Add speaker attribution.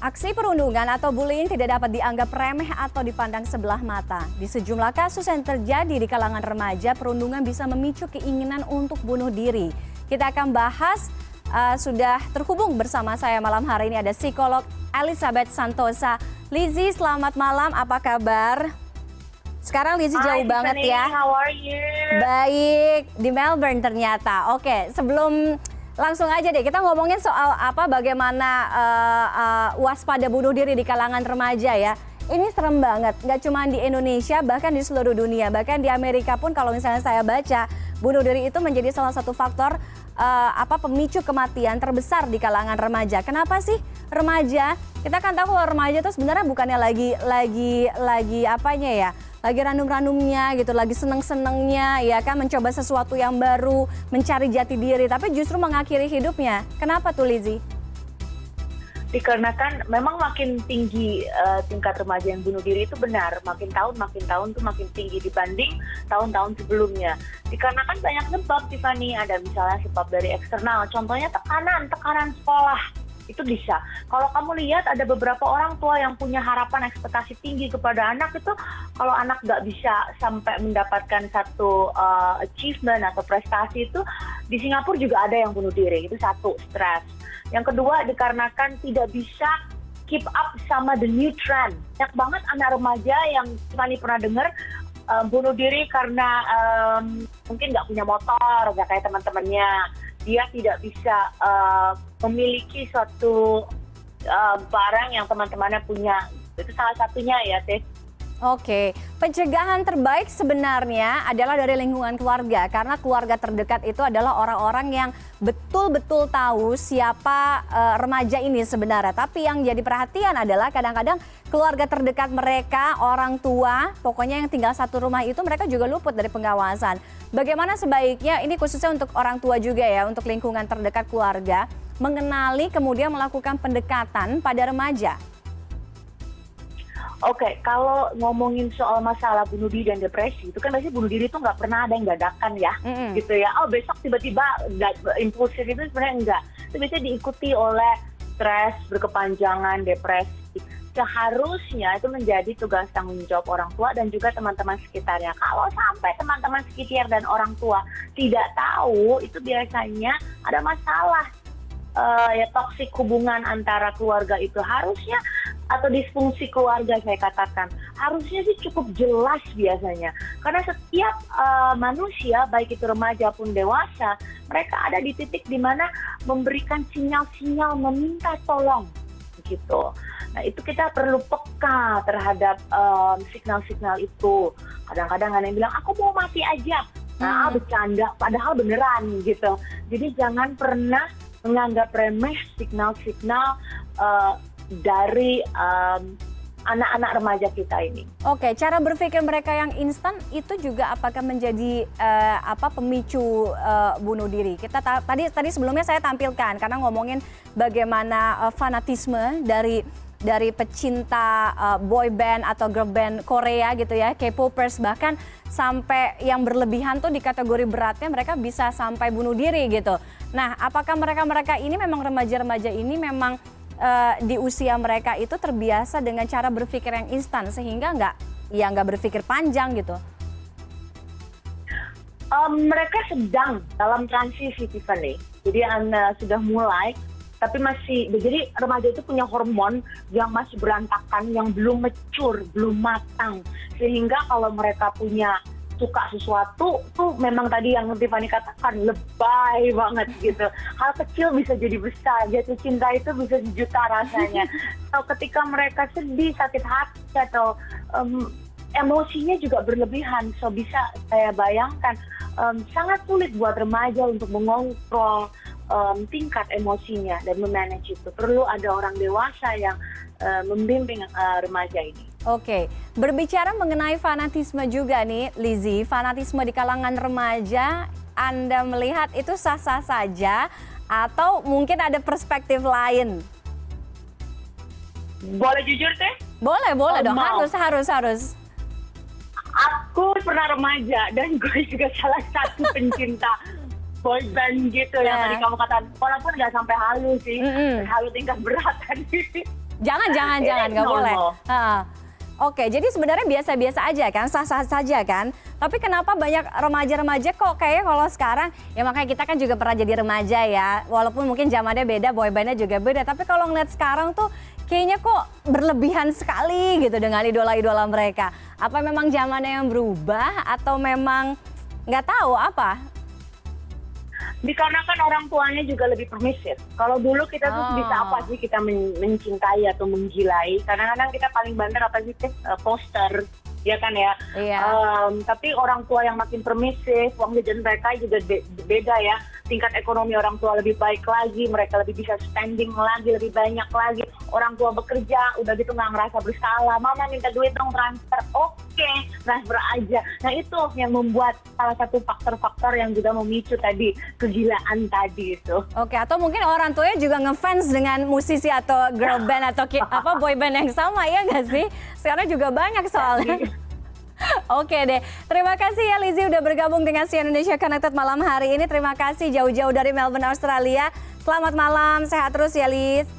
Speaker 1: Aksi perundungan atau bullying tidak dapat dianggap remeh atau dipandang sebelah mata. Di sejumlah kasus yang terjadi di kalangan remaja, perundungan bisa memicu keinginan untuk bunuh diri. Kita akan bahas, sudah terhubung bersama saya malam hari ini ada psikolog Elizabeth Santosa. Lizzie, selamat malam, apa kabar? Sekarang Lizzie jauh banget ya.
Speaker 2: How are you?
Speaker 1: Baik, di Melbourne ternyata. Oke, sebelum langsung aja deh, kita ngomongin soal bagaimana waspada bunuh diri di kalangan remaja ya. Ini serem banget, nggak cuma di Indonesia, bahkan di seluruh dunia. Bahkan di Amerika pun kalau misalnya saya baca, bunuh diri itu menjadi salah satu faktor pemicu kematian terbesar di kalangan remaja. Kenapa sih remaja? Kita kan tahu kalau remaja itu sebenarnya bukannya lagi apanya ya? Lagi ranum-ranumnya gitu, lagi seneng-senengnya ya kan, mencoba sesuatu yang baru, mencari jati diri, tapi justru mengakhiri hidupnya. Kenapa tuh Lizzie?
Speaker 2: Dikarenakan memang makin tinggi tingkat remaja yang bunuh diri itu benar, makin tahun tuh makin tinggi dibanding tahun-tahun sebelumnya. Dikarenakan banyak sebab, Tiffany. Ada misalnya sebab dari eksternal, contohnya tekanan sekolah. Itu bisa. Kalau kamu lihat ada beberapa orang tua yang punya harapan ekspektasi tinggi kepada anak itu, kalau anak nggak bisa sampai mendapatkan satu achievement atau prestasi itu, di Singapura juga ada yang bunuh diri. Itu satu, stres. Yang kedua, dikarenakan tidak bisa keep up sama the new trend. Banyak banget anak remaja yang Tiffany pernah dengar bunuh diri karena mungkin nggak punya motor, nggak kayak teman-temannya. Dia tidak bisa memiliki suatu barang yang teman-temannya punya. Itu salah satunya ya, Tiff.
Speaker 1: Oke, pencegahan terbaik sebenarnya adalah dari lingkungan keluarga, karena keluarga terdekat itu adalah orang-orang yang betul-betul tahu siapa remaja ini sebenarnya. Tapi yang jadi perhatian adalah kadang-kadang keluarga terdekat mereka, orang tua, pokoknya yang tinggal satu rumah itu, mereka juga luput dari pengawasan. Bagaimana sebaiknya, ini khususnya untuk orang tua juga ya, untuk lingkungan terdekat keluarga, mengenali kemudian melakukan pendekatan pada remaja?
Speaker 2: Oke, kalau ngomongin soal masalah bunuh diri dan depresi, itu kan biasanya bunuh diri itu nggak pernah ada yang dadakan ya, gitu ya. Oh, besok tiba-tiba impulsif, itu sebenarnya enggak. Itu biasanya diikuti oleh stres berkepanjangan, depresi. Seharusnya itu menjadi tugas tanggung jawab orang tua dan juga teman-teman sekitarnya. Kalau sampai teman-teman sekitar dan orang tua tidak tahu, itu biasanya ada masalah. Ya, toksik hubungan antara keluarga itu harusnya, atau disfungsi keluarga saya katakan, harusnya sih cukup jelas biasanya. Karena setiap manusia, baik itu remaja pun dewasa, mereka ada di titik di mana memberikan sinyal-sinyal meminta tolong gitu. Nah, itu kita perlu peka terhadap signal-signal itu. Kadang-kadang ada yang bilang, aku mau mati aja. Nah, bercanda, padahal beneran gitu. Jadi jangan pernah menganggap remeh signal-signal dari anak-anak remaja kita ini.
Speaker 1: Oke, cara berpikir mereka yang instan itu juga apakah menjadi pemicu bunuh diri? Kita tadi sebelumnya saya tampilkan karena ngomongin bagaimana fanatisme dari pecinta boy band atau girl band Korea gitu ya, K-popers, bahkan sampai yang berlebihan tuh di kategori beratnya mereka bisa sampai bunuh diri gitu. Nah, apakah mereka ini memang remaja-remaja ini memang di usia mereka itu terbiasa dengan cara berpikir yang instan sehingga nggak berpikir panjang gitu?
Speaker 2: Mereka sedang dalam transisi, Tiffany. Jadi sudah mulai, tapi masih, jadi remaja itu punya hormon yang masih berantakan, yang belum mature, belum matang. Sehingga kalau mereka punya suka sesuatu, tuh memang tadi yang Tiffany katakan, lebay banget gitu. Hal kecil bisa jadi besar, jatuh cinta itu bisa sejuta rasanya. Atau ketika mereka sedih, sakit hati, atau emosinya juga berlebihan. So bisa saya bayangkan, sangat sulit buat remaja untuk mengontrol tingkat emosinya dan memanage itu. Perlu ada orang dewasa yang membimbing remaja ini.
Speaker 1: Oke, berbicara mengenai fanatisme juga nih, Lizzie, fanatisme di kalangan remaja, Anda melihat itu sah-sah saja atau mungkin ada perspektif lain?
Speaker 2: Boleh jujur, Teh?
Speaker 1: Boleh dong, harus.
Speaker 2: Aku pernah remaja dan gue juga salah satu pencinta boy band gitu yang tadi kamu katakan. Walaupun nggak sampai halu sih, halu tingkat berat tadi.
Speaker 1: Jangan, nggak boleh. Oke, jadi sebenarnya biasa-biasa aja kan, sah-sah saja kan. Tapi kenapa banyak remaja-remaja kok kayaknya kalau sekarang, ya makanya kita kan juga pernah jadi remaja ya. Walaupun mungkin zamannya beda, boybandnya juga beda. Tapi kalau ngeliat sekarang tuh kayaknya kok berlebihan sekali gitu dengan idola-idola mereka. Apa memang zamannya yang berubah atau memang nggak tahu apa?
Speaker 2: Dikarenakan orang tuanya juga lebih permisif. Kalau dulu kita tuh bisa apa sih kita mencintai atau menggilai. Kadang-kadang kita paling bandar apa sih, poster, ya kan ya.
Speaker 1: Iya.
Speaker 2: Tapi orang tua yang makin permisif, uang jajan mereka juga beda ya. Tingkat ekonomi orang tua lebih baik lagi, mereka lebih bisa spending lagi, lebih banyak lagi. Orang tua bekerja, udah gitu nggak ngerasa bersalah. Mama minta duit dong transfer, oke, transfer aja. Nah itu yang membuat salah satu faktor-faktor yang juga memicu tadi kegilaan tadi itu.
Speaker 1: Oke, atau mungkin orang tuanya juga ngefans dengan musisi atau girl band atau apa boy band yang sama ya nggak sih? Sekarang juga banyak soalnya. Oke deh, terima kasih ya Lizzy udah bergabung dengan CNN Indonesia Connected malam hari ini. Terima kasih jauh-jauh dari Melbourne, Australia. Selamat malam, sehat terus ya Liz.